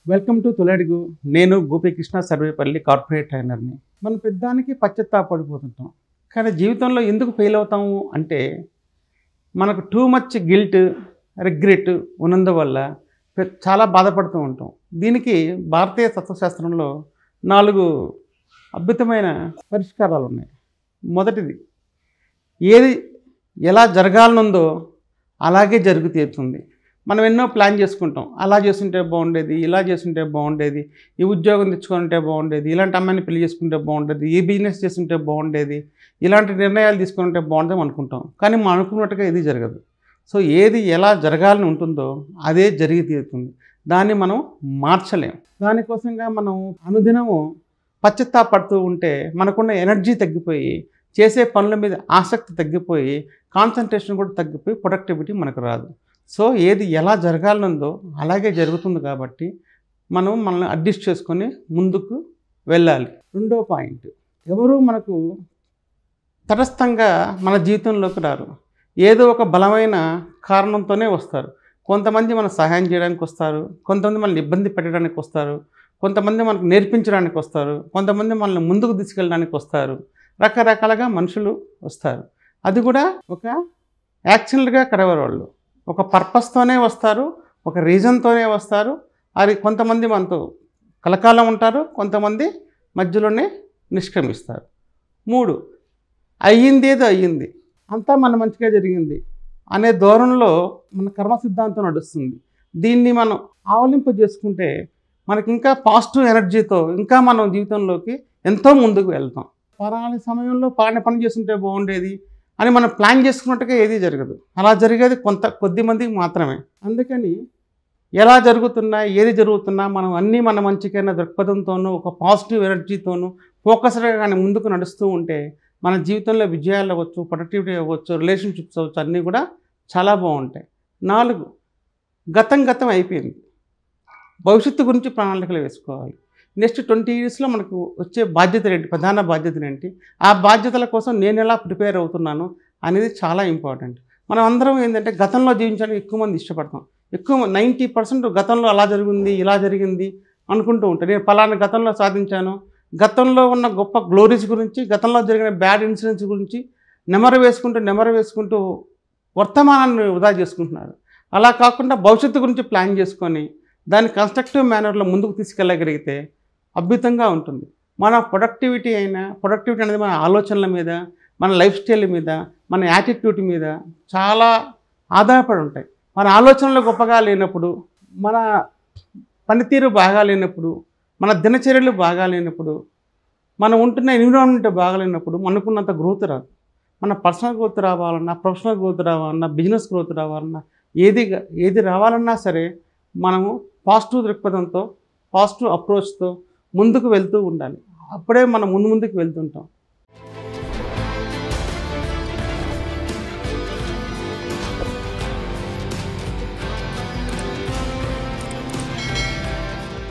Welcome to తొలడుగు. నేను Gopikrishna Sarvepalli corporate ట్రైనర్ని. మన పెద్దానికి పశ్చాత్తాపడిపోతుంటాం. కానీ జీవితంలో ఎందుకు ఫెయిల్ అవుతాము అంటే మనకు టూ మచ్ గిల్ట్, రిగ్రెట్ ఉన్నందువల్ల చాలా బాధపడుతూ ఉంటాం. దీనికి భారతీయ తత్వశాస్త్రంలో 4 అద్భుతమైన పరిష్కారాలు ఉన్నాయి. మొదటిది, ఏది ఎలా జరగాలనుందో అలాగే జరుగు తీరుతుంది. మనం ఎన్నో ప్లాన్ చేసుకుంటాం. అలా చేస్తుంటే బాగుండేది, ఇలా చేస్తుంటే బాగుండేది, ఈ ఉద్యోగం తెచ్చుకుంటే బాగుండేది, ఇలాంటి అమ్మాయిని పెళ్లి చేసుకుంటే బాగుండేది, ఈ బిజినెస్ చేస్తుంటే బాగుండేది, ఇలాంటి నిర్ణయాలు తీసుకుంటే బాగుండేది అనుకుంటాం. కానీ మనం అనుకున్నట్టుగా ఇది జరగదు. సో ఏది ఎలా జరగాలని ఉంటుందో అదే జరిగి తీరుతుంది. దాన్ని మనం మార్చలేం. దానికోసంగా మనం అనుదినము పశ్చాత్తాపడుతూ ఉంటే మనకున్న ఎనర్జీ తగ్గిపోయి, చేసే పనుల మీద ఆసక్తి తగ్గిపోయి, కాన్సన్ట్రేషన్ కూడా తగ్గిపోయి ప్రొడక్టివిటీ మనకు రాదు. సో ఏది ఎలా జరగాలనుందో అలాగే జరుగుతుంది. కాబట్టి మనం మనల్ని అడ్జస్ట్ చేసుకొని ముందుకు వెళ్ళాలి. రెండో పాయింట్, ఎవరు మనకు తటస్థంగా మన జీవితంలోకి రారు. ఏదో ఒక బలమైన కారణంతోనే వస్తారు. కొంతమంది మనకు సహాయం చేయడానికి వస్తారు, కొంతమంది మనల్ని ఇబ్బంది పెట్టడానికి వస్తారు, కొంతమంది మనకు నేర్పించడానికి వస్తారు, కొంతమంది మనల్ని ముందుకు తీసుకెళ్ళడానికి వస్తారు. రకరకాలుగా మనుషులు వస్తారు. అది కూడా ఒక యాక్చువల్గా కడవరోళ్ళు ఒక పర్పస్తోనే వస్తారు, ఒక రీజన్తోనే వస్తారు. అది కొంతమంది మనతో కలకాలం ఉంటారు, కొంతమంది మధ్యలోనే నిష్క్రమిస్తారు. 3, అయ్యింది ఏదో అయ్యింది, అంతా మన మంచిగా జరిగింది అనే ధోరణిలో మన కర్మ సిద్ధాంతం నడుస్తుంది. దీన్ని మనం ఆవలింపు చేసుకుంటే మనకి ఇంకా పాజిటివ్ ఎనర్జీతో ఇంకా మనం జీవితంలోకి ఎంతో ముందుకు వెళ్తాం. పలానా సమయంలో పలానా పని చేస్తుంటే బాగుండేది అని మనం ప్లాన్ చేసుకున్నట్టుగా ఏదీ జరగదు. అలా జరిగేది కొద్ది మందికి మాత్రమే. అందుకని ఎలా జరుగుతున్నా, ఏది జరుగుతున్నా మనం అన్నీ మన మంచికైన దృక్పథంతోనూ, ఒక పాజిటివ్ ఎనర్జీతోనూ ఫోకస్డ్గా కానీ ముందుకు నడుస్తూ ఉంటే మన జీవితంలో విజయాలు అవ్వచ్చు, ప్రొడక్టివిటీ అవ్వచ్చు, రిలేషన్షిప్స్ అవ్వచ్చు, అన్నీ కూడా చాలా బాగుంటాయి. 4, గతం అయిపోయింది. భవిష్యత్తు గురించి ప్రణాళికలు వేసుకోవాలి. నెక్స్ట్ 20 ఇయర్స్లో మనకు వచ్చే బాధ్యతలు ఏంటి, ప్రధాన బాధ్యతలు ఏంటి, ఆ బాధ్యతల కోసం నేను ఎలా ప్రిపేర్ అవుతున్నాను అనేది చాలా ఇంపార్టెంట్. మనం అందరం ఏంటంటే గతంలో జీవించడానికి ఎక్కువ మంది ఇష్టపడతాం. 90% గతంలో అలా జరిగింది, ఇలా జరిగింది అనుకుంటూ ఉంటాను. నేను పలానా గతంలో సాధించాను, గతంలో ఉన్న గొప్ప గ్లోరీస్ గురించి, గతంలో జరిగిన బ్యాడ్ ఇన్సిడెంట్స్ గురించి నెమరు వేసుకుంటూ వర్తమానాన్ని వృధా చేసుకుంటున్నారు. అలా కాకుండా భవిష్యత్తు గురించి ప్లాన్ చేసుకొని దాన్ని కన్స్ట్రక్టివ్ మేనర్లో ముందుకు తీసుకెళ్ళగలిగితే అద్భుతంగా ఉంటుంది. మన ప్రొడక్టివిటీ అనేది మన ఆలోచనల మీద, మన లైఫ్ స్టైల్ మీద, మన యాటిట్యూడ్ మీద చాలా ఆధారపడి ఉంటాయి. మన ఆలోచనలు గొప్పగా లేనప్పుడు, మన పనితీరు బాగా లేనప్పుడు, మన దినచర్యలు బాగా లేనప్పుడు, మనం ఉంటున్న ఎన్విరాన్మెంట్ బాగాలేనప్పుడు మనకున్నంత గ్రోత్ రాదు. మన పర్సనల్ గ్రోత్ రావాలన్నా, ప్రొఫెషనల్ గ్రోత్ రావాలన్నా, బిజినెస్ గ్రోత్ రావాలన్నా, ఏది రావాలన్నా సరే మనము పాజిటివ్ దృక్పథంతో, పాజిటివ్ అప్రోచ్తో ముందుకు వెళ్తూ ఉండాలి. అప్పుడే మనం ముందుకు వెళ్తుంటాం.